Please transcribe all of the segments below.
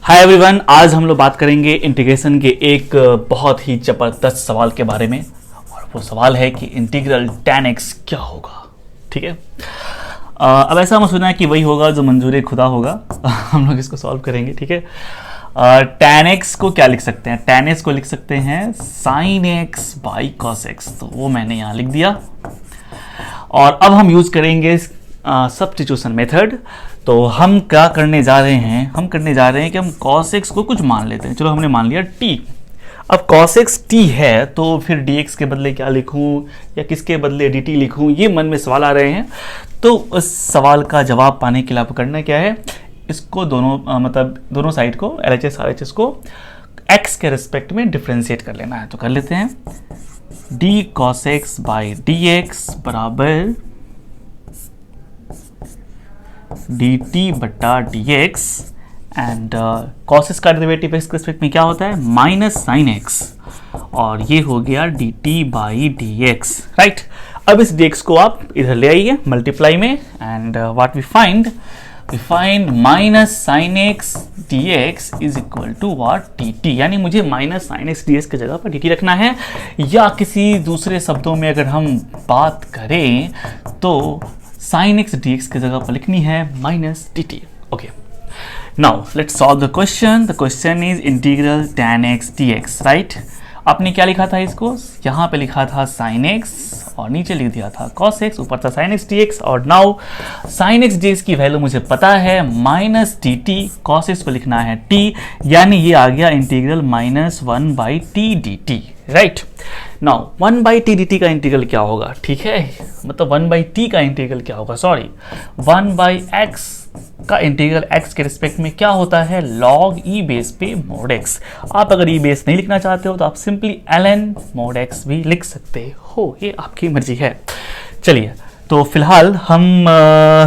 Hi everyone, आज हम लोग बात करेंगे इंटीग्रेशन के एक बहुत ही ज़बरदस्त सवाल के बारे में। और वो सवाल है कि इंटीग्रल tan x क्या होगा। ठीक है, अब ऐसा मत सोचना है कि वही होगा जो मंजूर खुदा होगा। हम लोग इसको सॉल्व करेंगे। ठीक है, tan x को क्या लिख सकते हैं? tan x को लिख सकते हैं sin x by cos x। तो वो मैंने यहाँ लिख दिया। और अब हम यूज़ करेंगे सब्स्टिट्यूशन मेथड। तो हम क्या करने जा रहे हैं? हम करने जा रहे हैं कि हम cos x को कुछ मान लेते हैं। चलो, हमने मान लिया t। अब cos x t है तो फिर dx के बदले क्या लिखूं या किसके बदले dt लिखूं, ये मन में सवाल आ रहे हैं। तो उस सवाल का जवाब पाने के लिए आपको करना क्या है, इसको दोनों साइड को LHS RHS को x के रिस्पेक्ट में डिफ्रेंशिएट कर लेना है। तो कर लेते हैं d cos x by dx बराबर dt बटा dx एंड cos x का डेरिवेटिव x के रिस्पेक्ट में क्या होता है? माइनस साइन x, और ये हो गया dt बाई dx। राइट, अब इस dx को आप इधर ले आइए मल्टीप्लाई में and what we find minus sine x dx is equal to what? dt। यानी मुझे माइनस साइन x dx की जगह पर dt रखना है, या किसी दूसरे शब्दों में अगर हम बात करें तो sin x dx की जगह पर लिखनी है minus dt। Okay, now let's solve the question. The question is integral tan x dx। Right, आपने क्या लिखा था? इसको यहाँ पे लिखा था sin x और नीचे लिख दिया था cos x, ऊपर था sin x dx। और नाउ sin x dx की वैल्यू मुझे पता है माइनस dt, cos x को लिखना है t, यानी ये आ गया integral minus 1 by T dt। Right, now 1 by T dt का इंटीग्रल क्या होगा? ठीक है, मतलब 1 बाई टी का इंटीग्रल क्या होगा? सॉरी, 1 बाई एक्स का इंटीग्रल x के रिस्पेक्ट में क्या होता है? log e बेस पे मोड x। आप अगर e बेस नहीं लिखना चाहते हो तो आप सिंपली ln मोड x भी लिख सकते हो, ये आपकी मर्जी है। चलिए, तो फिलहाल हम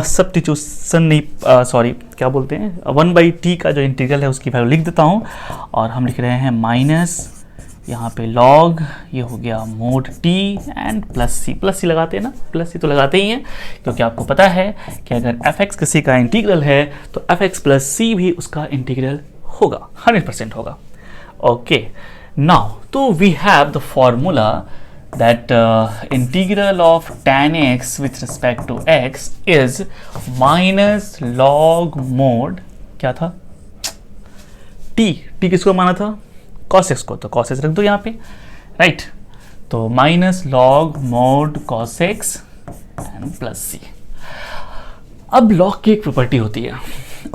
सब्स्टिट्यूशन नहीं सॉरी क्या बोलते हैं 1 बाई टी का जो इंटीग्रल है उसकी वैल्यू लिख देता हूँ। और हम लिख रहे हैं माइनस यहाँ पे log, ये हो गया मोड t एंड प्लस सी लगाते हैं ना, प्लस सी तो लगाते ही हैं क्योंकि आपको पता है कि अगर fx किसी का इंटीग्रल है तो fx प्लस सी भी उसका इंटीग्रल होगा, 100% होगा। ओके, नाउ तो we have the formula that integral of tan x with respect to x is minus log mod क्या था? t किसको माना था? cos x को, तो cos x रख दो यहाँ पे। राइट, तो minus log mod cos x and plus C. अब log की एक प्रॉपर्टी होती है,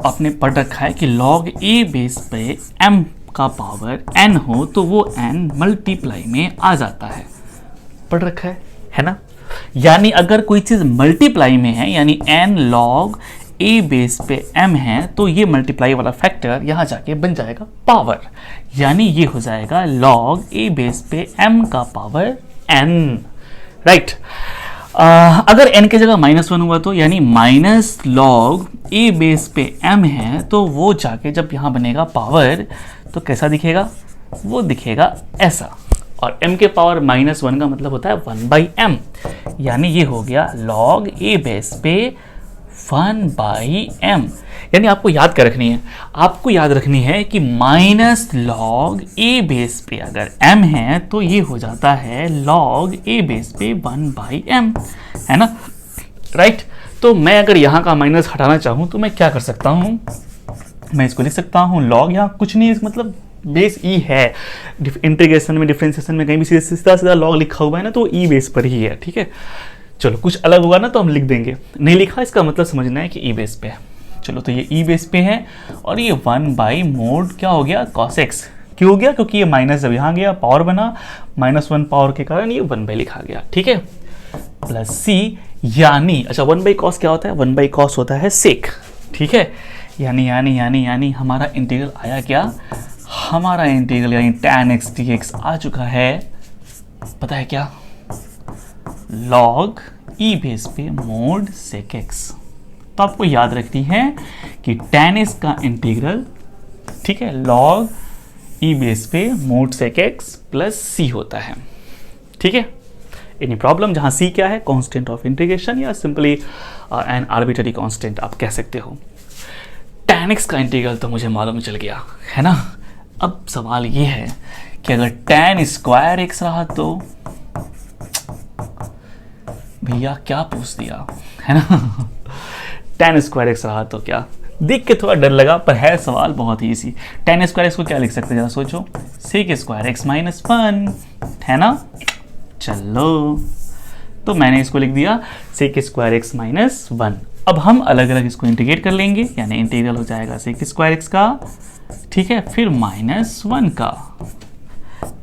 आपने पढ़ रखा है कि log a बेस पे m का पावर n हो तो वो n मल्टीप्लाई में आ जाता है। पढ़ रखा है ना? यानी अगर कोई चीज मल्टीप्लाई में है, यानी n log a बेस पे m है, तो ये मल्टीप्लाई वाला फैक्टर यहाँ जाके बन जाएगा पावर, यानी ये हो जाएगा log a बेस पे m का पावर n। राइट, अगर n की जगह -1 हुआ तो यानी माइनस log a बेस पे m है, तो वो जाके जब यहाँ बनेगा पावर तो कैसा दिखेगा? वो दिखेगा ऐसा। और m के पावर -1 का मतलब होता है 1 बाई m, यानी ये हो गया log a बेस पे 1 बाई m। यानी आपको याद क्या रखनी है? आपको याद रखनी है कि माइनस log a बेस पे अगर m है तो ये हो जाता है log a बेस पे 1 बाई m, है ना? राइट, तो मैं अगर यहाँ का माइनस हटाना चाहूँ तो मैं क्या कर सकता हूँ? मैं इसको लिख सकता हूँ log, यहाँ कुछ नहीं, मतलब बेस e है। इंटीग्रेशन में, डिफरेंशिएशन में कहीं भी सीधा log लिखा हुआ है ना तो e बेस पर ही है। ठीक है, चलो कुछ अलग होगा ना तो हम लिख देंगे, नहीं लिखा इसका मतलब समझना है कि ई बेस पे है। चलो, तो ये ई बेस पे है और ये 1 बाई मोड क्या हो गया? cos x। क्यों हो गया? क्योंकि ये माइनस जब यहाँ गया पावर बना, -1 पावर के कारण ये 1 बाई लिखा गया। ठीक है, प्लस सी, यानी अच्छा 1 बाई कॉस क्या होता है? 1 बाई कॉस होता है सेक। ठीक है, यानी हमारा इंटीग्रल आया क्या? हमारा इंटीग्रल यानी tan x dx आ चुका है, पता है क्या? log e बेस पे मोड sec x। तो आपको याद रखनी है कि tan x का इंटीग्रल, ठीक है, log e बेस पे mode sec x plus c होता है। ठीक है, एनी प्रॉब्लम? जहां c क्या है? कांस्टेंट ऑफ इंटीग्रेशन, या सिंपली एन आर्बिट्ररी कांस्टेंट आप कह सकते हो। tan x का इंटीग्रल तो मुझे मालूम चल गया है ना। अब सवाल ये है कि अगर tan स्क्वायर x रहा तो भैया क्या पूछ दिया है ना। tan स्क्वायर x रहा तो क्या, देख के थोड़ा डर लगा पर है सवाल बहुत ही इजी। tan स्क्वायर एक्स को क्या लिख सकते हैं जरा सोचो, sec स्क्वायर एक्स माइनस 1 है ना। चलो तो मैंने इसको लिख दिया sec स्क्वायर एक्स माइनस 1। अब हम अलग अलग इसको इंटीग्रेट कर लेंगे, यानी इंटीग्रल हो जाएगा sec स्क्वायर एक्स का, ठीक है, फिर माइनस 1 का।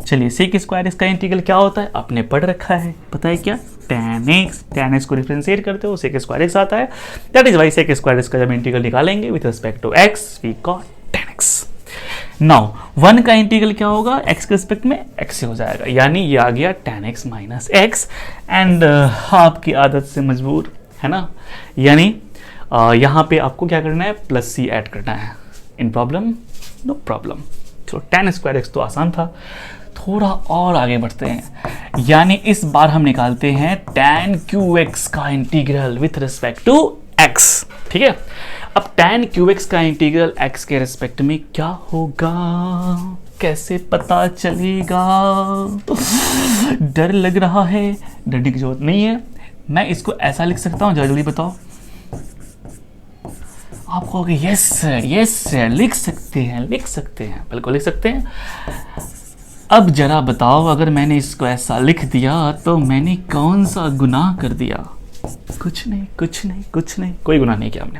चलिए sec स्क्वायर एक्स का इंटीग्रल क्या होता है आपने पढ़ रखा है, पता है क्या, tan x को डिफरेंशिएट करते हो sec स्क्वायर एक्स आता है। That is y sec square x का जब इंटीग्रल निकालेंगे with respect to x we got tan x। Now 1 का इंटीग्रल क्या होगा, x के रिस्पेक्ट में x से हो जाएगा, यानी ये आ गया tan x minus x। And आपकी आदत से मजबूर है ना, यानी यहाँ पे आपको क्या करना है, प्लस c ऐड करना है। इन प्रॉब्लम नो प्रॉब्लम। चलो tan स्क्वायर एक्स तो आसान था, थोड़ा और आगे बढ़ते हैं, यानी इस बार हम निकालते हैं tan qx का integral with respect to x, ठीक है। अब tan qx का इंटीग्रल x के रिस्पेक्ट में क्या होगा, कैसे पता चलेगा, डर लग रहा है, डरने की जरूरत नहीं है। मैं इसको ऐसा लिख सकता हूँ, जल्दी बताओ। आप कहोगे यस सर लिख सकते हैं, बिल्कुल लिख सकते हैं। अब जरा बताओ, अगर मैंने इसको ऐसा लिख दिया तो मैंने कौन सा गुनाह कर दिया, कुछ नहीं, कोई गुनाह नहीं किया हमने,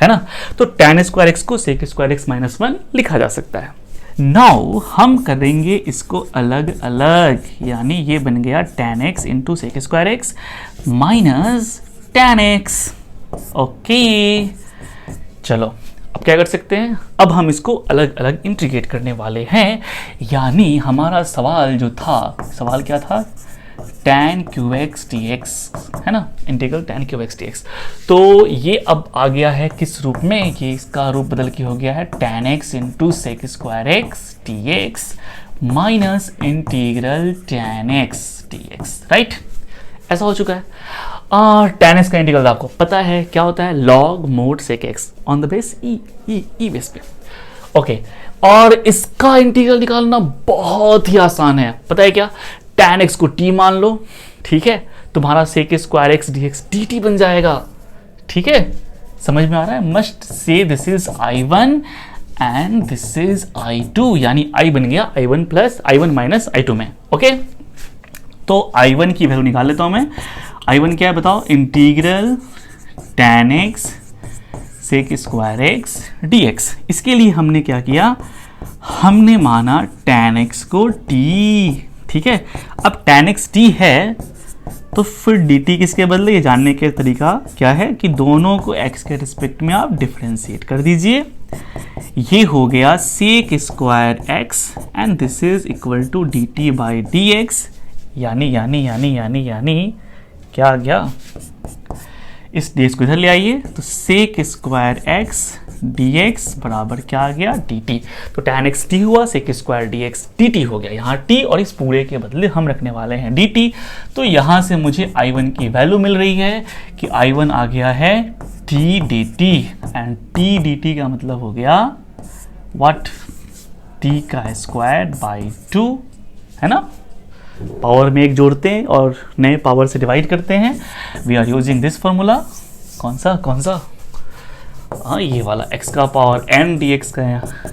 है ना। तो tan स्क्वायर एक्स को sec स्क्वायर एक्स माइनस 1 लिखा जा सकता है। नाउ हम करेंगे इसको अलग अलग, यानी ये बन गया tan x into sec square x minus tan x। Okay चलो अब क्या कर सकते हैं, अब हम इसको अलग अलग इंटीग्रेट करने वाले हैं, यानी हमारा सवाल जो था, सवाल क्या था, tan qx dx है ना, इंटीग्रल tan qx dx। तो ये अब आ गया है किस रूप में, ये इसका रूप बदल के हो गया है tan x into sec square x dx minus integral tan x dx, right, ऐसा हो चुका है। और tan x का इंटीग्रल आपको पता है क्या होता है, log mod sec x on the base e base पे। ओके, और इसका इंटीग्रल निकालना बहुत ही आसान है, पता है क्या, tan x को t मान लो, ठीक है, तुम्हारा sec square x dx dt बन जाएगा, ठीक है, समझ में आ रहा है। Must say this is i1 and this is i2, यानी i बन गया i1 plus i1 minus i2 में। ओके, तो i1 की वैल्यू निकाल लेता हूं मैं। i1 क्या है बताओ, integral tan x sec square x dx। इसके लिए हमने क्या किया, हमने माना tan x को t, ठीक है। अब tan x t है तो फिर dt किसके बदले, ये जानने के तरीका क्या है कि दोनों को x के रिस्पेक्ट में आप डिफरेंशिएट कर दीजिए। ये हो गया sec square x and this is equal to dt by dx, यानी क्या आ गया, इस ds को इधर ले आइए, तो sec स्क्वायर x dx बराबर क्या आ गया, dt। तो tan x t हुआ, sec स्क्वायर dx dt हो गया। यहाँ t और इस पूरे के बदले हम रखने वाले हैं dt। तो यहाँ से मुझे i1 की वैल्यू मिल रही है कि i1 आ गया है t dt, and t dt का मतलब हो गया व्हाट, t का स्क्वायर बाई 2, है ना। पावर में एक जोड़ते हैं और नए पावर से डिवाइड करते हैं। We are using this formula, कौन सा, हाँ ये वाला, x का पावर n dx का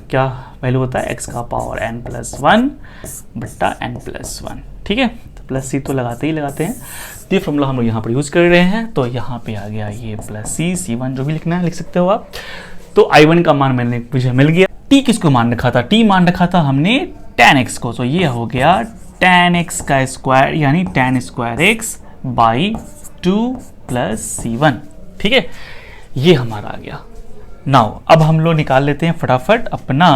क्या वैल्यू होता है, x का पावर n प्लस 1 बट्टा n प्लस 1, ठीक है। तो प्लस c तो लगाते हैं, तो ये फॉर्मूला हम लोग यहाँ पर यूज कर रहे हैं। तो यहाँ पे आ गया ये प्लस c1 जो भी लिखना है लिख सकते हो आप। तो i1 का मान मुझे मिल गया। t किसको मान रखा था, t मान रखा था हमने tan x को, तो ये हो गया tan x का स्क्वायर, यानी tan square x by 2 plus c1, ठीक है, ये हमारा आ गया। नाउ अब हम लोग निकाल लेते हैं फटाफट अपना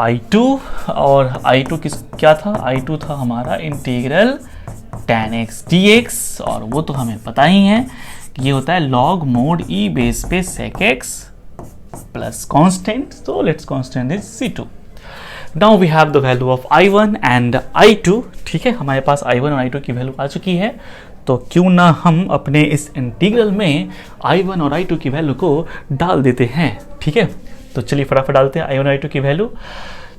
i2, और i2 क्या था, i2 था हमारा इंटीग्रल tan x dx, और वो तो हमें पता ही है कि ये होता है log mod e बेस पे sec x plus constant, so let's constant is c2। Now we have the value of i1 and i2, ठीक है, हमारे पास i1 और i2 की वैल्यू आ चुकी है। तो क्यों ना हम अपने इस इंटीग्रल में I1 और I2 की वैल्यू को डाल देते हैं। ठीक है, तो चलिए फटाफट डालते हैं I1 और I2 की वैल्यू।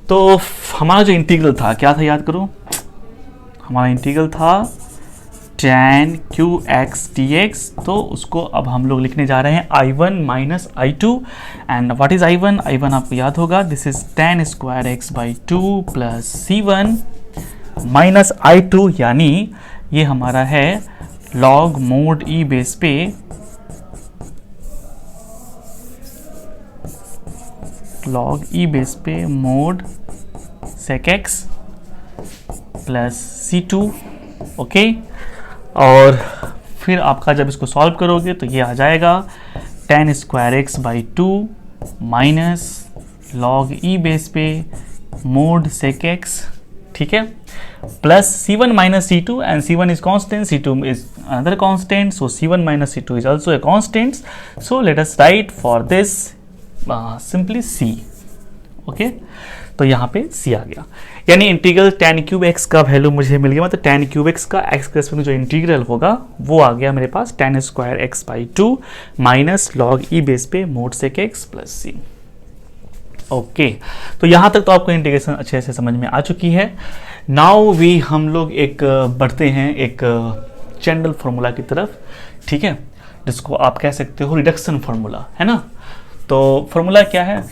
तो हमारा जो इंटीग्रल था क्या था, याद करो, हमारा इंटीग्रल था tan qx dx। तो उसको अब हम लोग लिखने जा रहे हैं I1 minus I2। And what is I1? I1 आपको याद होगा, this is tan square x by 2 plus C1 minus I2, यानी ये हमारा है log मोड e बेस पे log e बेस पे mode sec x plus C2। Okay, और फिर आपका जब इसको सॉल्व करोगे तो ये आ जाएगा tan square x by 2 minus log e base पे मोड सेक एक्स, ठीक है, plus C1 minus C2, and C1 is constant, C2 is another constant, so C1 minus C2 is also a constant. So let us write for this simply C. Okay, तो यहाँ पे C आ गया, यानी integral tan cube x का value मुझे मिल गया, मतलब tan cube x का x के रेस्पेक्ट में जो इंटीग्रल होगा वो आ गया मेरे पास tan square x by 2 minus log e base पे मोड सेक x प्लस C। ओके, तो यहाँ तक तो आपको इंटीग्रेशन अच्छे से समझ में आ चुकी है। नाउ वी हम लोग एक बढ़ते हैं एक चैंडल फार्मूला की तरफ, ठीक है, जिसको आप कह सकते हो रिडक्शन फार्मूला, है ना। तो फार्मूला क्या है,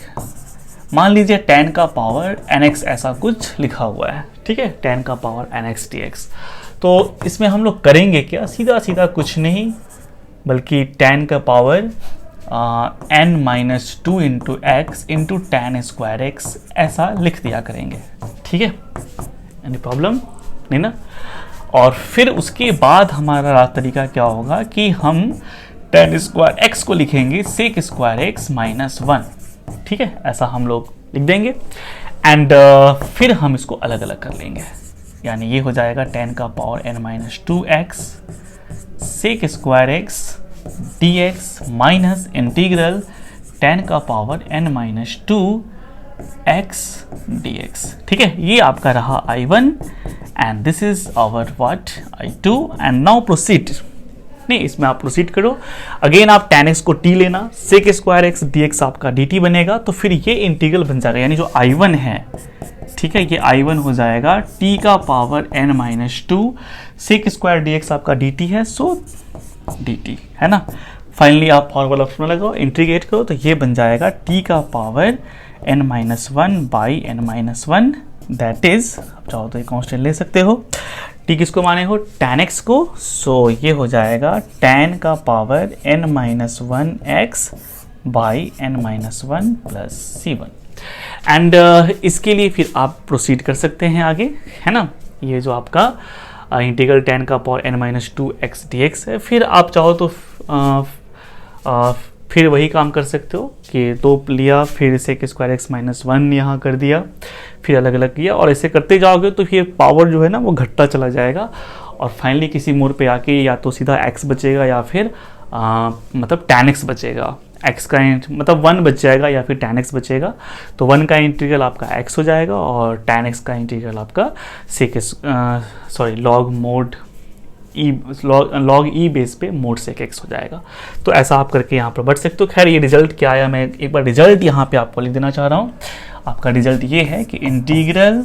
मान लीजिए tan का पावर nx ऐसा कुछ लिखा हुआ है, ठीक है, tan का पावर nx dx। तो इसमें हम लोग करेंगे क्या, सीधा सीधा कुछ नहीं बल्कि tan का power n minus 2 into x into tan square x ऐसा लिख दिया करेंगे, ठीक है, एनी प्रॉब्लम नहीं ना। और फिर उसके बाद हमारा तरीका क्या होगा कि हम tan स्क्वायर एक्स को लिखेंगे सेक स्क्वायर एक्स माइनस 1, ठीक है, ऐसा हम लोग लिख देंगे। एंड फिर हम इसको अलग अलग कर लेंगे, यानी ये हो जाएगा tan का power n minus 2 x sec square x dx minus integral tan का power n minus 2 x dx, ठीक है। ये आपका रहा I1 and this is our what I2। And now proceed, नहीं इसमें आप प्रोसीड करो, अगेन आप tan x को t लेना, सेक स्क्वायर एक्स dx आपका dt बनेगा, तो फिर ये इंटीग्रल बन जाएगा, यानी जो I1 है, ठीक है, ये I1 हो जाएगा t का power n minus 2 sec square dx आपका dt है, सो dt, है ना। फाइनली आप फॉर्मूला लगाओ, इंटीग्रेट करो, तो ये बन जाएगा t का power n minus 1 by n minus 1, that is, आप चाहो तो ये कांस्टेंट ले सकते हो, t किसको माने हो, tan x को, सो ये हो जाएगा tan का power n minus 1 x by n minus 1 plus C1। And इसके लिए फिर आप प्रोसीड कर सकते हैं आगे, है ना। ये जो आपका इंटीग्रल tan का power n minus 2 x dx है, फिर आप चाहो तो फिर वही काम कर सकते हो कि 2 लिया, फिर सेक स्क्वायर एक्स माइनस 1 यहाँ कर दिया, फिर अलग अलग किया, और ऐसे करते जाओगे तो फिर पावर जो है ना वो घटता चला जाएगा, और फाइनली किसी मोड़ पे आके या तो सीधा x बचेगा या फिर मतलब tan x बचेगा, x का मतलब 1 बच जाएगा या फिर tan x बचेगा, तो 1 का इंटीग्रल आपका x हो जाएगा और tan x का इंटीग्रल आपका sec log mod log e base पे मोड सेक एक्स हो जाएगा। तो ऐसा आप करके यहाँ पर बढ़ सकते हो। खैर ये रिजल्ट क्या आया, मैं एक बार रिजल्ट यहाँ पे आपको लिख देना चाह रहा हूँ। आपका रिजल्ट ये है कि इंटीग्रल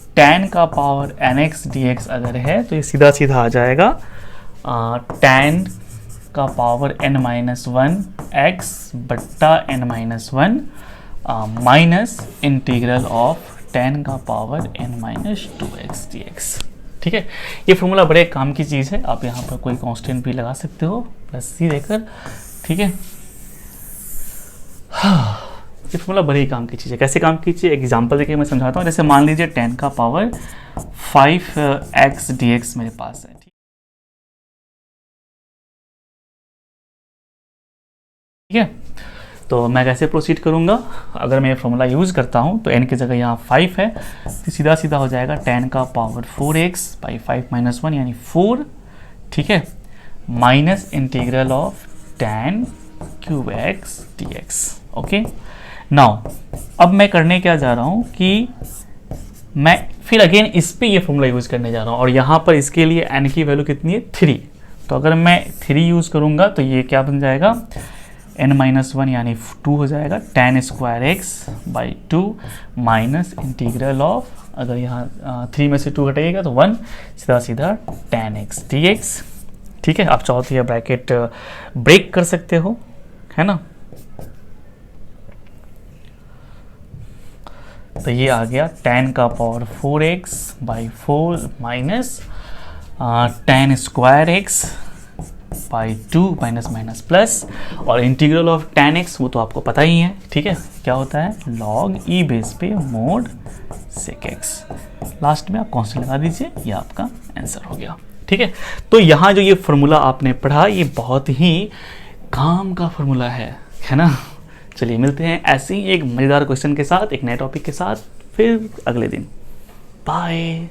tan का पावर nx dx अगर है तो ये सीधा सीधा आ जाएगा tan का पावर n माइनस 1 x बट्टा n minus 1 minus integral of tan का power n minus 2x dx, ठीक है। ये फॉर्मूला बड़े काम की चीज़ है, आप यहाँ पर कोई कांस्टेंट भी लगा सकते हो प्लस c देकर, ठीक है। ये फॉर्मूला बड़े ही काम की चीज़ है। कैसे काम की चीज़ है, एग्जांपल देखिए मैं समझाता हूँ। जैसे मान लीजिए tan का पावर 5x dx मेरे पास है, ठीक है। तो मैं कैसे प्रोसीड करूंगा, अगर मैं फॉर्मूला यूज़ करता हूं तो n की जगह यहाँ 5 है, तो सीधा सीधा हो जाएगा tan का पावर 4x बाई 5 माइनस 1 यानी 4, ठीक है, minus integral of tan cube x dx। Okay, now अब मैं करने क्या जा रहा हूँ कि मैं फिर अगेन इस पे ये फॉर्मूला यूज़ करने जा रहा हूँ, और यहाँ पर इसके लिए n की वैल्यू कितनी है 3, तो अगर मैं 3 यूज़ करूँगा तो ये क्या बन जाएगा n-1 यानी 2 हो जाएगा tan square x by 2 minus integral of, अगर यहाँ 3 में से 2 घटेगा तो 1, सीधा सीधा tan x dx। ठीक है, आप चाहो तो ये ब्रैकेट ब्रेक कर सकते हो, है ना। तो ये आ गया tan का power 4x by 4 minus tan square x by 2 minus minus plus, और इंटीग्रल ऑफ tan x वो तो आपको पता ही है, ठीक है, क्या होता है log e बेस पे मोड sec x। लास्ट में आप कांस्टेंट लगा दीजिए, ये आपका आंसर हो गया। ठीक है, तो यहाँ जो ये फॉर्मूला आपने पढ़ा ये बहुत ही काम का फॉर्मूला है ना। चलिए मिलते हैं ऐसे ही एक मज़ेदार क्वेश्चन के साथ, एक नए टॉपिक के साथ फिर अगले दिन। बाय।